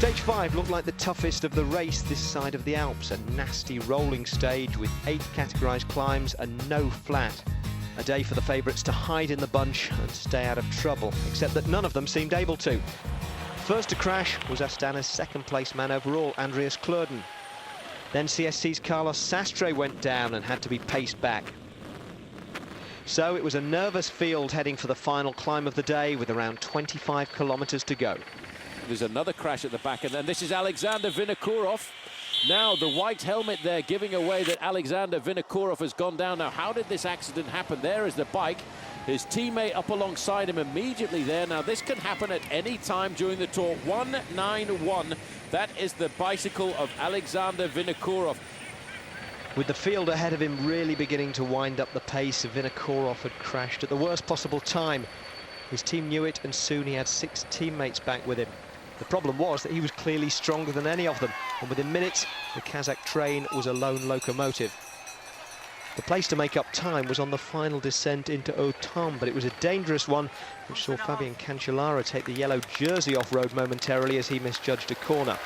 Stage 5 looked like the toughest of the race this side of the Alps, a nasty rolling stage with 8 categorised climbs and no flat. A day for the favourites to hide in the bunch and stay out of trouble, except that none of them seemed able to. First to crash was Astana's second-place man overall, Andreas Klöden. Then CSC's Carlos Sastre went down and had to be paced back. So it was a nervous field heading for the final climb of the day with around 25 kilometres to go. There's another crash at the back, and then this is Alexander Vinokourov. Now the white helmet there giving away that Alexander Vinokourov has gone down. Now how did this accident happen? There is the bike, his teammate up alongside him immediately there. Now this can happen at any time during the tour. 191, that is the bicycle of Alexander Vinokourov. With the field ahead of him really beginning to wind up the pace, Vinokourov had crashed at the worst possible time. His team knew it, and soon he had 6 teammates back with him. The problem was that he was clearly stronger than any of them, and within minutes, the Kazakh train was a lone locomotive. The place to make up time was on the final descent into Autun, but it was a dangerous one, which saw Fabian Cancellara take the yellow jersey off-road momentarily as he misjudged a corner.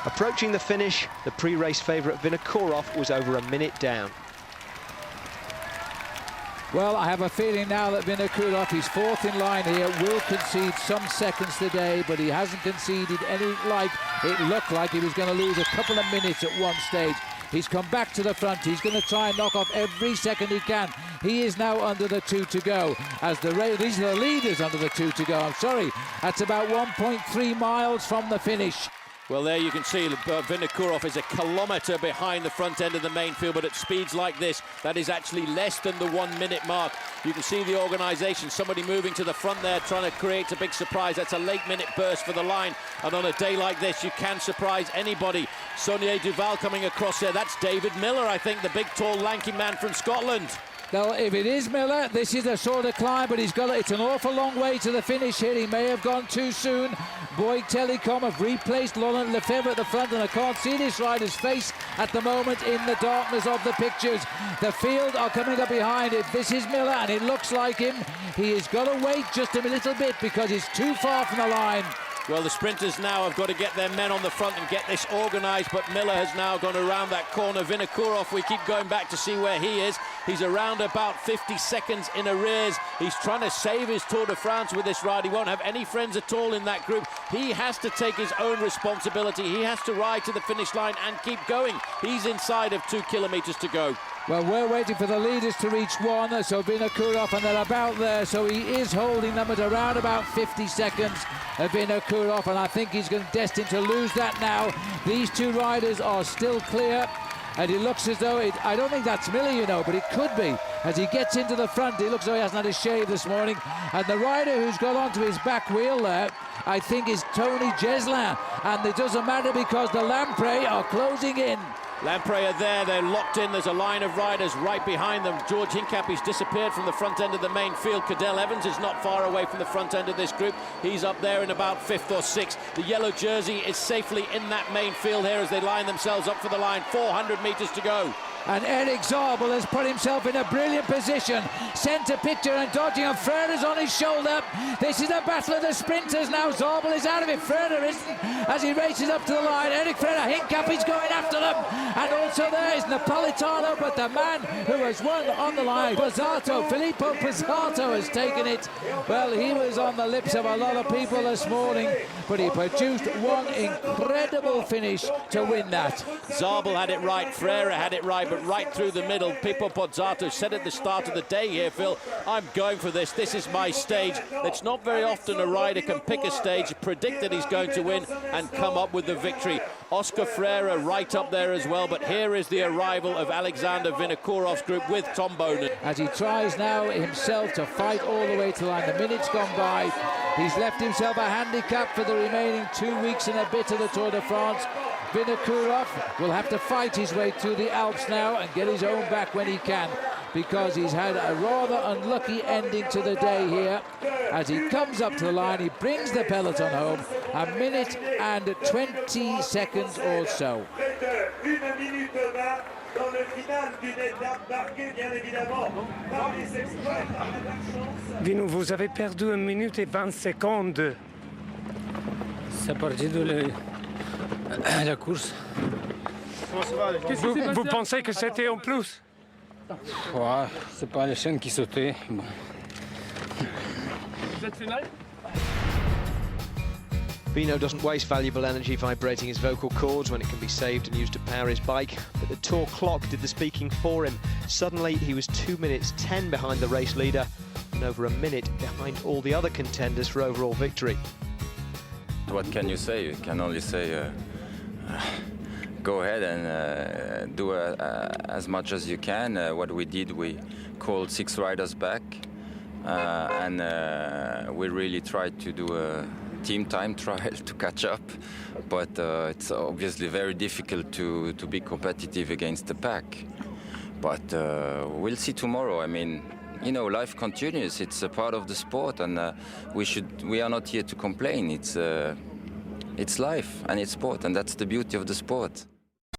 Approaching the finish, the pre-race favourite Vinokourov was over a minute down. Well, I have a feeling now that Vinokourov, he's fourth in line here, will concede some seconds today, but he hasn't conceded any. Like it looked like he was going to lose a couple of minutes at one stage. He's come back to the front. He's going to try and knock off every second he can. He is now under the 2 to go. As these are the leaders under the 2 to go. I'm sorry, that's about 1.3 miles from the finish. Well, there you can see Vinokourov is a kilometre behind the front end of the main field, but at speeds like this, that is actually less than the 1 minute mark. You can see the organisation, somebody moving to the front there, trying to create a big surprise. That's a late minute burst for the line, and on a day like this, you can surprise anybody. Saunier Duval coming across there. That's David Miller, I think, the big, tall, lanky man from Scotland. Now, if it is Miller, this is a sort of climb, but it's an awful long way to the finish here. He may have gone too soon. Bouygues Telecom have replaced Laurent Lefebvre at the front, and I can't see this rider's face at the moment in the darkness of the pictures. The field are coming up behind. If this is Miller, and it looks like him, he has got to wait just a little bit because he's too far from the line. Well, the sprinters now have got to get their men on the front and get this organised, but Miller has now gone around that corner. Vinokourov, we keep going back to see where he is. He's around about 50 seconds in arrears. He's trying to save his Tour de France with this ride. He won't have any friends at all in that group. He has to take his own responsibility. He has to ride to the finish line and keep going. He's inside of 2 kilometres to go. Well, we're waiting for the leaders to reach 1, so Vinokourov, and they're about there, so he is holding them at around about 50 seconds, Vinokourov, and I think he's destined to lose that now. These 2 riders are still clear, and it looks as though I don't think that's Miller, you know, but it could be. As he gets into the front, it looks as though he hasn't had a shave this morning, and the rider who's got onto his back wheel there, I think, is Tony Geslin, and it doesn't matter because the Lamprey are closing in. Lamprey are there, they're locked in, there's a line of riders right behind them. George Hincap, he's disappeared from the front end of the main field. Cadel Evans is not far away from the front end of this group. He's up there in about 5th or 6th. The yellow jersey is safely in that main field here as they line themselves up for the line. 400 metres to go. And Eric Zabel has put himself in a brilliant position. Centre picture and dodging, and Freder's on his shoulder. This is a battle of the sprinters now. Zabel is out of it. Freder isn't as he races up to the line. Eric Freder, Hincap is going after them. And also there is Napolitano, but the man who has won on the line, Pozzato, Filippo Pozzato has taken it. Well, he was on the lips of a lot of people this morning, but he produced one incredible finish to win that. Zabel had it right, Frere had it right, but right through the middle, Pippo Pozzato said at the start of the day here, Phil, I'm going for this. This is my stage. It's not very often a rider can pick a stage, predict that he's going to win, and come up with the victory. Oscar Freire right up there as well, but here is the arrival of Alexander Vinokourov's group with Tom Bonen. As he tries now himself to fight all the way to the line. The minutes gone by. He's left himself a handicap for the remaining 2 weeks and a bit of the Tour de France. Vinokourov will have to fight his way through the Alps now and get his own back when he can, because he's had a rather unlucky ending to the day here. As he comes up to the line, he brings the peloton home, 1 minute and 20 seconds or so. Vino, vous avez perdu 1 minute et 20 secondes. C'est parti de La course. Vous pensez que c'était en plus? Ouais, c'est pas les chaînes qui sautaient. Bon. Bino doesn't waste valuable energy vibrating his vocal cords when it can be saved and used to power his bike, but the Tour clock did the speaking for him. Suddenly he was 2 minutes 10 behind the race leader and over a minute behind all the other contenders for overall victory. What can you say? You can only say go ahead and do as much as you can. What we did, we called 6 riders back and we really tried to do a team time trial to catch up, but it's obviously very difficult to be competitive against the pack. But we'll see tomorrow. I mean, you know, life continues. It's a part of the sport, and we are not here to complain. It's life and it's sport, and that's the beauty of the sport.